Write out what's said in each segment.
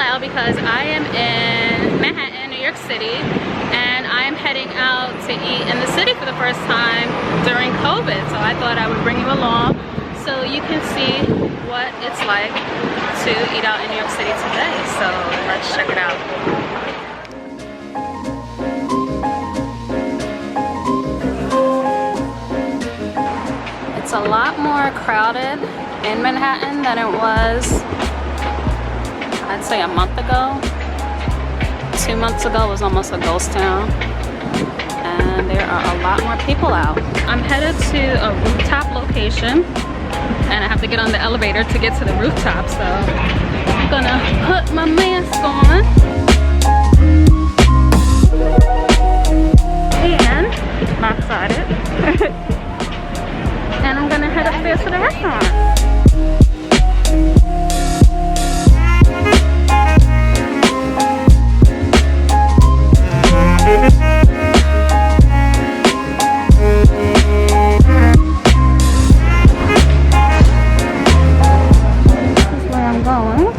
Freestyle because I am in Manhattan, New York City, and I am heading out to eat in the city for the first time during COVID. So I thought I would bring you along so you can see what it's like to eat out in New York City today. So let's check it out. It's a lot more crowded in Manhattan than it was, I'd say, a month ago. 2 months ago it was almost a ghost town, and there are a lot more people out. I'm headed to a rooftop location, and I have to get on the elevator to get to the rooftop, so I'm gonna put my mask on and lopsided. And I'm gonna head upstairs to the restaurant. This is where I'm going.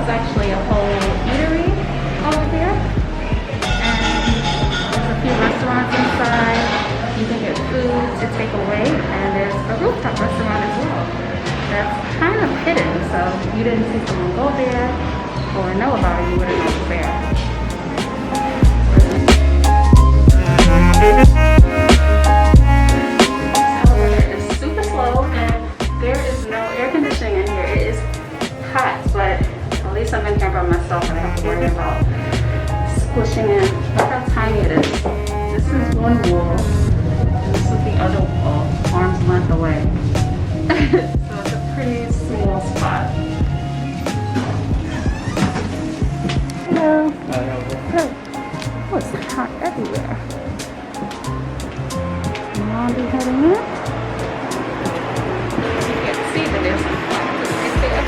Actually a whole eatery over there, and there's a few restaurants inside. You can get food to take away, and there's a rooftop restaurant as well that's kind of hidden, so if you didn't see someone go there or know about it, you wouldn't know it's there. This elevator is super slow, and there is no air conditioning in here. It is hot, but at least I'm in here by myself and I have to worry about squishing in. Look how tiny it is. This is one wall, and this is the other wall, arm's length away. So it's a pretty small spot. Hello. Good. Oh, it's hot everywhere. I'll be heading in. You can see that there's some flowers right there.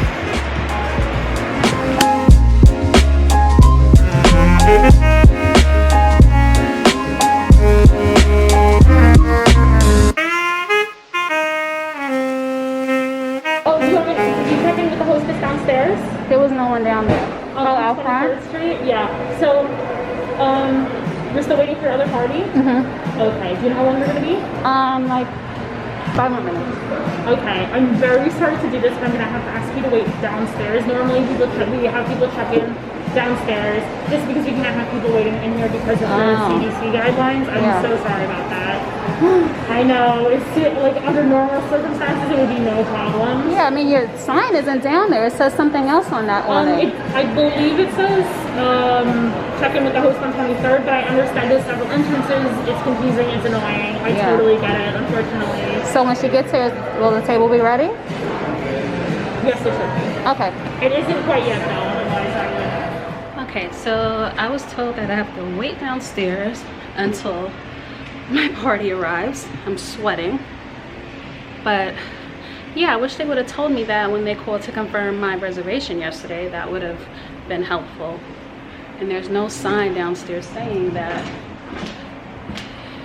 Oh, did you check in with the hostess downstairs? There was no one down there. Out front? 23rd Street? Yeah. So, we're still waiting for your other party? Mm-hmm. Okay. Do you know how long we're going to be? Like 5 more minutes. Okay. I'm very sorry to do this, but I'm going to have to ask you to wait downstairs. Normally, we have people check in downstairs just because we cannot have people waiting in here because of the CDC guidelines. I'm so sorry about that. I know. It's like under normal circumstances, it would be no problem. Yeah, I mean, your sign isn't down there. It says something else on that one. I believe it says check in with the host on 23rd, but I understand there's several entrances. It's confusing. It's annoying. I totally get it, unfortunately. So when she gets here, will the table be ready? Yes, it should be. Okay. It isn't quite yet, though. Otherwise, I would. Okay, so I was told that I have to wait downstairs until my party arrives. I'm sweating. But yeah, I wish they would have told me that when they called to confirm my reservation yesterday. That would have been helpful. And there's no sign downstairs saying that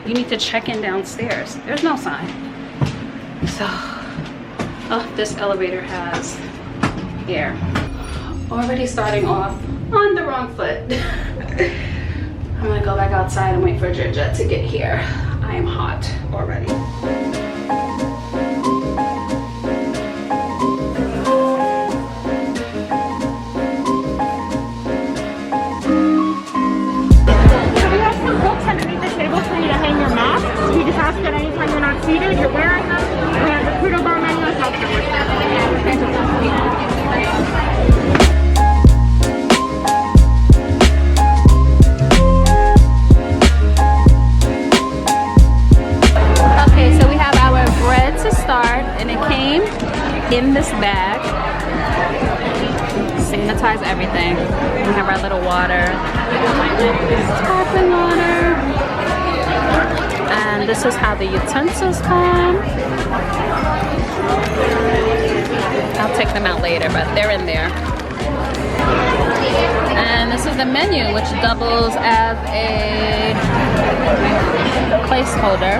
you need to check in downstairs. There's no sign. So, oh, this elevator has air. Already starting off on the wrong foot. I'm gonna go back outside and wait for Jet to get here. I am hot already. We have some books underneath the table for you to hang your mask. You just ask that anytime you're not seated, you're wearing them. We have the Pluto bar menu as well. In this bag, sanitize everything. We have our little water, sparkling water, and this is how the utensils come. I'll take them out later, but they're in there. And this is the menu, which doubles as a holder.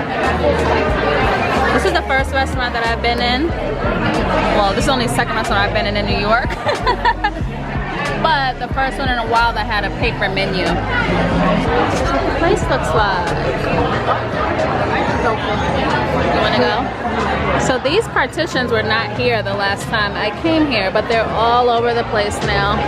This is the first restaurant that I've been in. Well, this is only the second restaurant I've been in New York. But the first one in a while that had a paper menu. This is what the place looks like. You wanna go? So these partitions were not here the last time I came here, but they're all over the place now.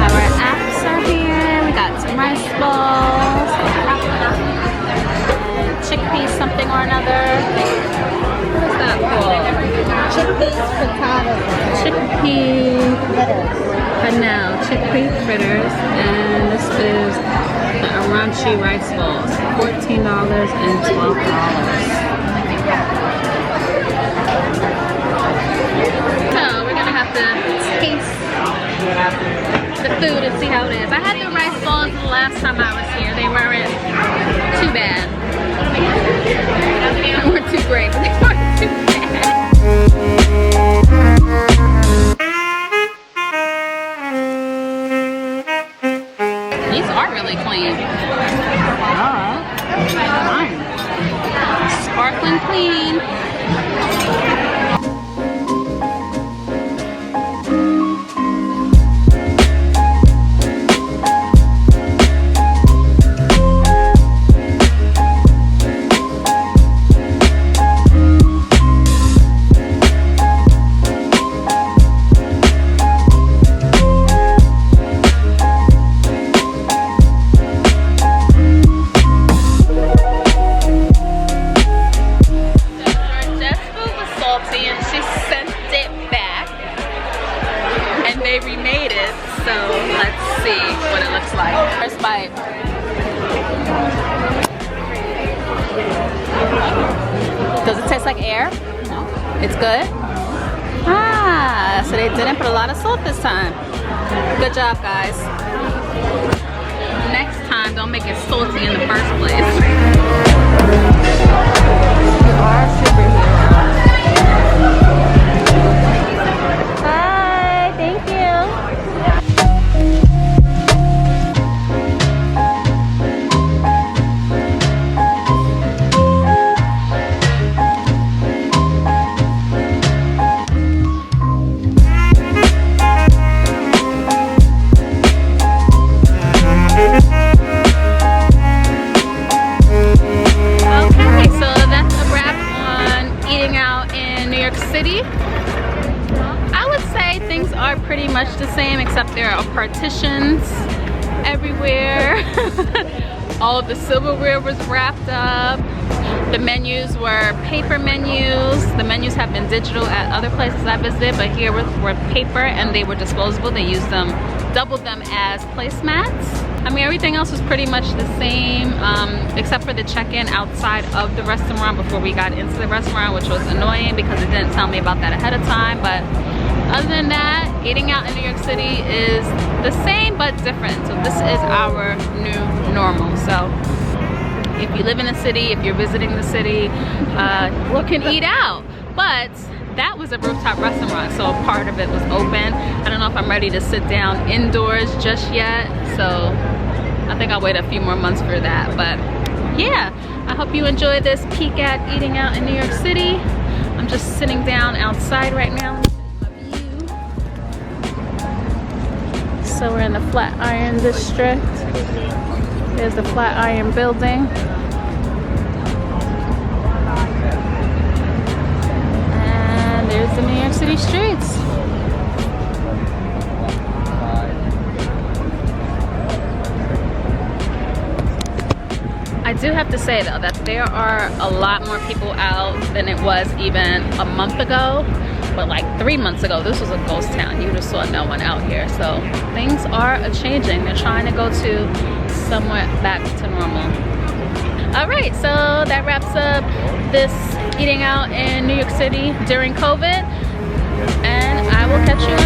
Our apps are here. We got some rice balls. And chickpea something or another. What is that called? Chickpeas frittata. Chickpea chickpea fritters, and this is the Aranchi rice balls, $14 and $12. So we're gonna have to taste the food and see how it is. I had the rice balls the last time I was here. They weren't too bad. They weren't too great, but they weren't too bad. These are really clean. Fine. Sparkling clean. Does it taste like air? No. It's good? Ah, so they didn't put a lot of salt this time. Good job, guys. Next time, don't make it salty in the first place. You are a superhero. Bye, thank you. Pretty much the same, except there are partitions everywhere. All of the silverware was wrapped up. The menus were paper menus. The menus have been digital at other places I visited, but here were paper and they were disposable. They used them, doubled them as placemats. I mean, everything else was pretty much the same, except for the check-in outside of the restaurant before we got into the restaurant, which was annoying because it didn't tell me about that ahead of time. But other than that, eating out in New York City is the same but different. So this is our new normal. So if you live in the city, if you're visiting the city, you can eat out. But that was a rooftop restaurant, so part of it was open. I don't know if I'm ready to sit down indoors just yet. So I think I'll wait a few more months for that. But yeah, I hope you enjoy this peek at eating out in New York City. I'm just sitting down outside right now. So we're in the Flatiron District. There's the Flatiron building. And there's the New York City streets. I do have to say though that there are a lot more people out than it was even a month ago. But like 3 months ago, this was a ghost town. You just saw no one out here. So things are changing. They're trying to go to somewhere back to normal. All right, so that wraps up this eating out in New York City during COVID. And I will catch you